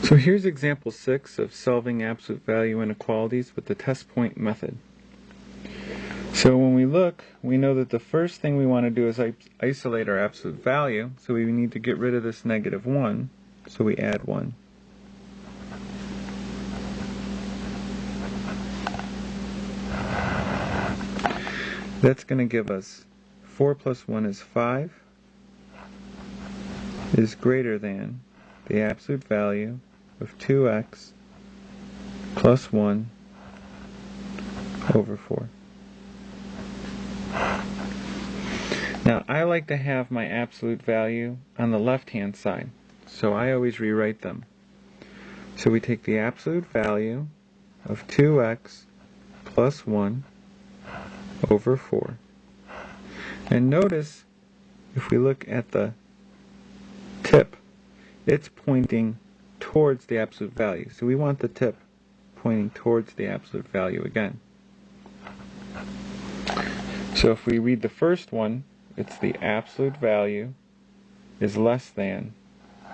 So here's example 6 of solving absolute value inequalities with the test point method. So when we look, we know that the first thing we want to do is isolate our absolute value, so we need to get rid of this -1, so we add 1. That's going to give us 4 plus 1 is 5, is greater than the absolute value of 2x plus 1 over 4. Now I like to have my absolute value on the left hand side, so I always rewrite them. So we take the absolute value of 2x plus 1 over 4. And notice, if we look at the tip, it's pointing towards the absolute value. So we want the tip pointing towards the absolute value again. So if we read the first one, it's the absolute value is less than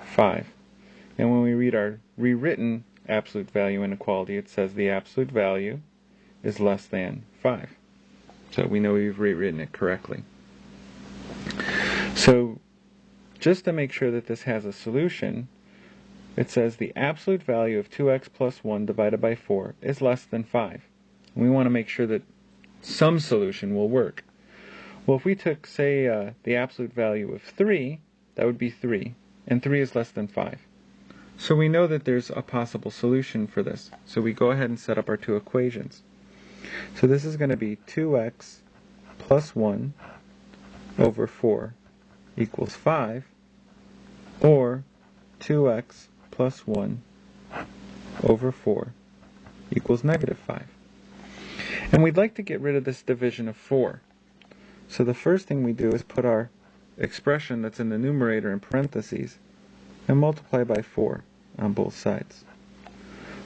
5. And when we read our rewritten absolute value inequality, it says the absolute value is less than 5. So we know we've rewritten it correctly. So just to make sure that this has a solution, it says the absolute value of 2x plus 1 divided by 4 is less than 5. And we want to make sure that some solution will work. Well, if we took, say, the absolute value of 3, that would be 3, and 3 is less than 5. So we know that there's a possible solution for this. So we go ahead and set up our two equations. So this is going to be 2x plus 1 over 4 equals 5, or 2x plus 1 over 4 equals -5. And we'd like to get rid of this division of 4. So the first thing we do is put our expression that's in the numerator in parentheses and multiply by 4 on both sides.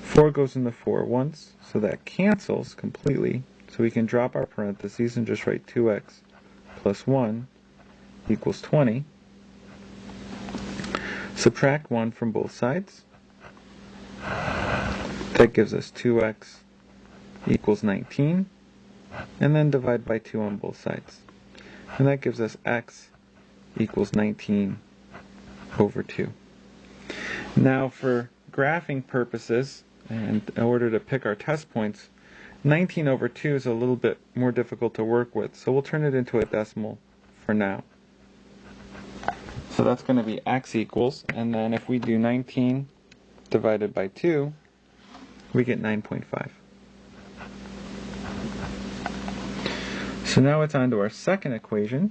4 goes into 4 once, so that cancels completely. So we can drop our parentheses and just write 2x plus 1 equals 20. Subtract 1 from both sides. That gives us 2x equals 19. And then divide by 2 on both sides. And that gives us x equals 19 over 2. Now for graphing purposes, and in order to pick our test points, 19 over 2 is a little bit more difficult to work with, so we'll turn it into a decimal for now. So that's going to be x equals, and then if we do 19 divided by 2, we get 9.5. So now it's on to our second equation,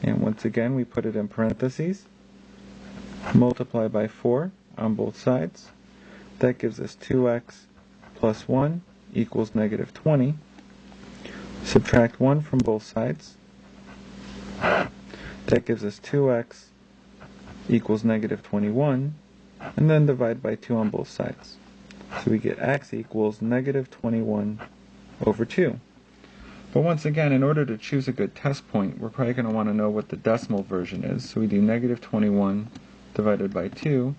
and once again we put it in parentheses, multiply by 4 on both sides. That gives us 2x plus 1 equals -20. Subtract 1 from both sides. That gives us 2x equals -21, and then divide by 2 on both sides. So we get x equals -21 over 2. But once again, in order to choose a good test point, we're probably going to want to know what the decimal version is. So we do -21 divided by 2.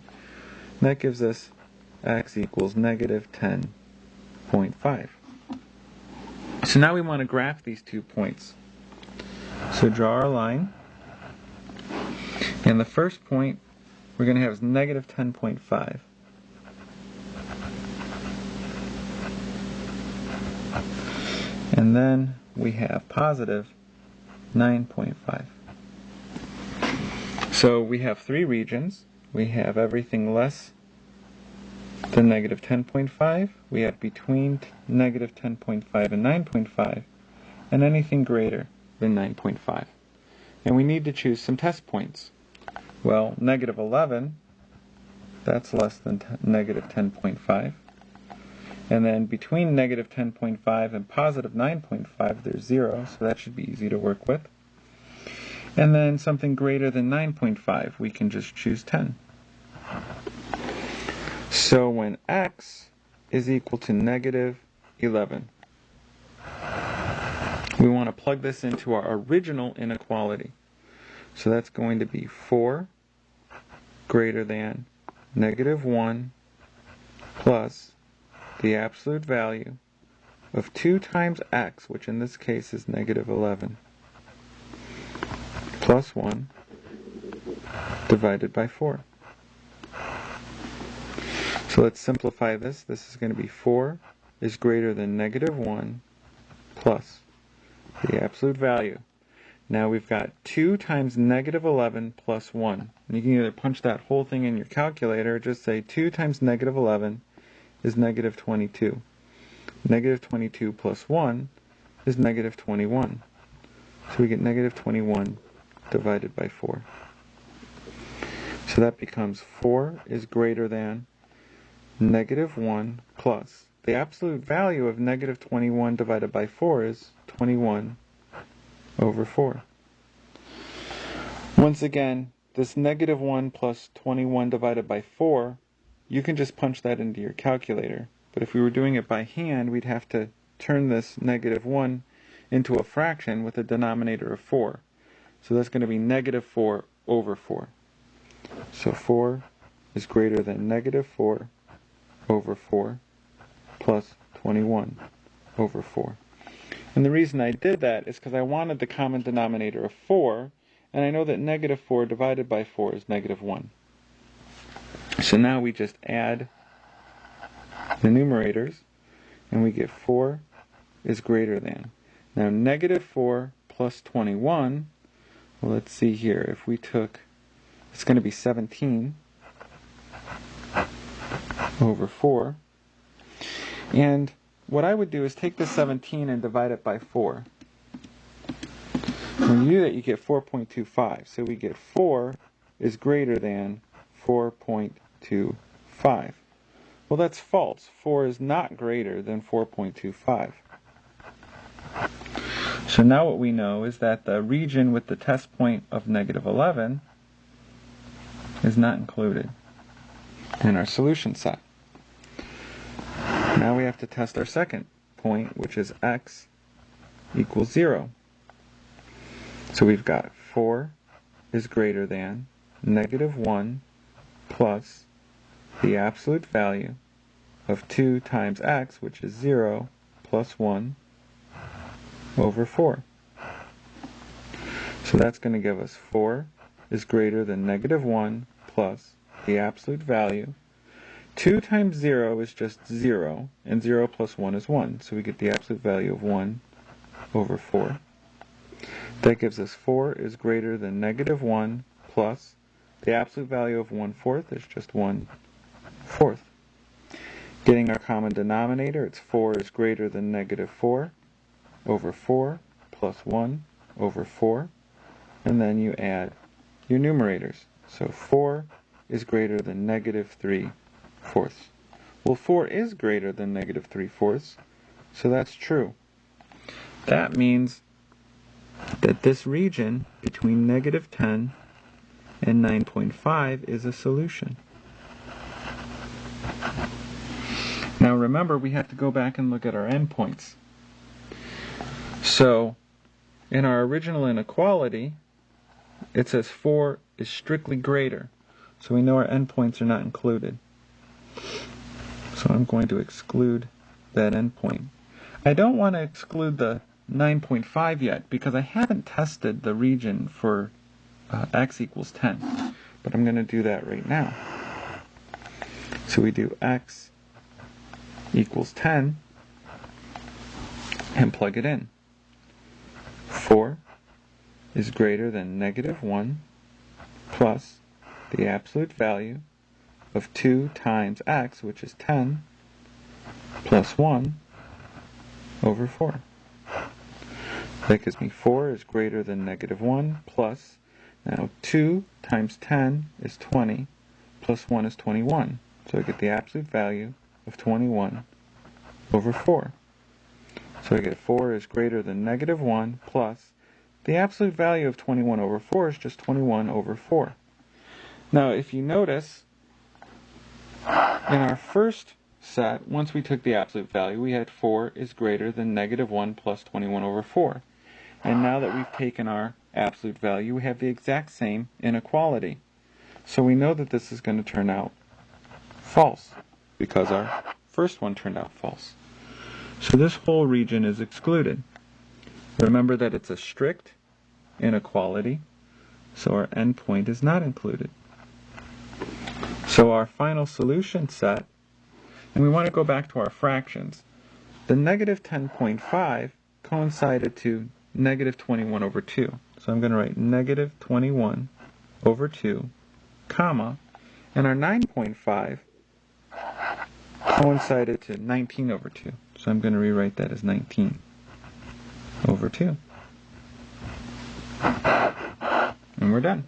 And that gives us x equals -10.5. So now we want to graph these 2 points. So draw our line. And the first point we're going to have is -10.5. And then we have positive 9.5. So we have 3 regions. We have everything less than -10.5. We have between -10.5 and 9.5. And anything greater than 9.5. And we need to choose some test points. Well, -11, that's less than -10.5. And then between -10.5 and positive 9.5, there's 0, so that should be easy to work with. And then something greater than 9.5, we can just choose 10. So when x is equal to -11, we want to plug this into our original inequality. So that's going to be 4 greater than -1 plus the absolute value of 2 times x, which in this case is negative 11, plus 1 divided by 4. So let's simplify this. This is going to be 4 is greater than negative 1 plus the absolute value. Now we've got 2 times negative 11 plus 1. And you can either punch that whole thing in your calculator or just say 2 times negative 11 is negative 22. Negative 22 plus 1 is negative 21. So we get negative 21 divided by 4. So that becomes 4 is greater than negative 1 plus. The absolute value of negative 21 divided by 4 is 21 over 4. Once again, this negative 1 plus 21 divided by 4, you can just punch that into your calculator. But if we were doing it by hand, we'd have to turn this negative 1 into a fraction with a denominator of 4. So that's going to be negative 4 over 4. So 4 is greater than negative 4 over 4 plus 21 over 4. And the reason I did that is because I wanted the common denominator of 4, and I know that negative 4 divided by 4 is negative 1. So now we just add the numerators, and we get 4 is greater than. Now negative 4 plus 21, well, let's see here. If we took, it's going to be 17 over 4. And what I would do is take this 17 and divide it by 4. When you do that, you get 4.25. So we get 4 is greater than 4.25. Well, that's false. 4 is not greater than 4.25. So now what we know is that the region with the test point of negative 11 is not included in our solution set. Now we have to test our second point, which is x equals 0. So we've got 4 is greater than negative 1 plus the absolute value of 2 times x, which is 0, plus 1 over 4. So that's going to give us 4 is greater than negative 1 plus the absolute value. 2 times 0 is just 0, and 0 plus 1 is 1. So we get the absolute value of 1 over 4. That gives us 4 is greater than negative 1 plus the absolute value of 1/4 is just 1/4. Getting our common denominator, it's 4 is greater than negative 4 over 4 plus 1 over 4. And then you add your numerators. So 4 is greater than negative 3/4. Well, 4 is greater than negative 3/4, so that's true. That means that this region between negative 10 and 9.5 is a solution. Now remember, we have to go back and look at our endpoints. So in our original inequality, it says 4 is strictly greater. So we know our endpoints are not included. So I'm going to exclude that endpoint. I don't want to exclude the 9.5 yet because I haven't tested the region for x equals 10. But I'm going to do that right now. So we do x equals 10 and plug it in. 4 is greater than negative 1 plus the absolute value of 2 times x, which is 10, plus 1 over 4. That gives me 4 is greater than negative 1 plus, now 2 times 10 is 20, plus 1 is 21. So I get the absolute value of 21 over 4. So I get 4 is greater than negative 1 plus, the absolute value of 21 over 4 is just 21 over 4. Now if you notice, in our first set, once we took the absolute value, we had 4 is greater than negative 1 plus 21 over 4. And now that we've taken our absolute value, we have the exact same inequality. So we know that this is going to turn out false. because our first one turned out false. So this whole region is excluded. Remember that it's a strict inequality, so our endpoint is not included. So our final solution set, and we want to go back to our fractions. The negative 10.5 coincided to negative 21 over 2. So I'm going to write negative 21 over 2, comma, and our 9.5 coincided to 19 over 2. So I'm going to rewrite that as 19 over 2. And we're done.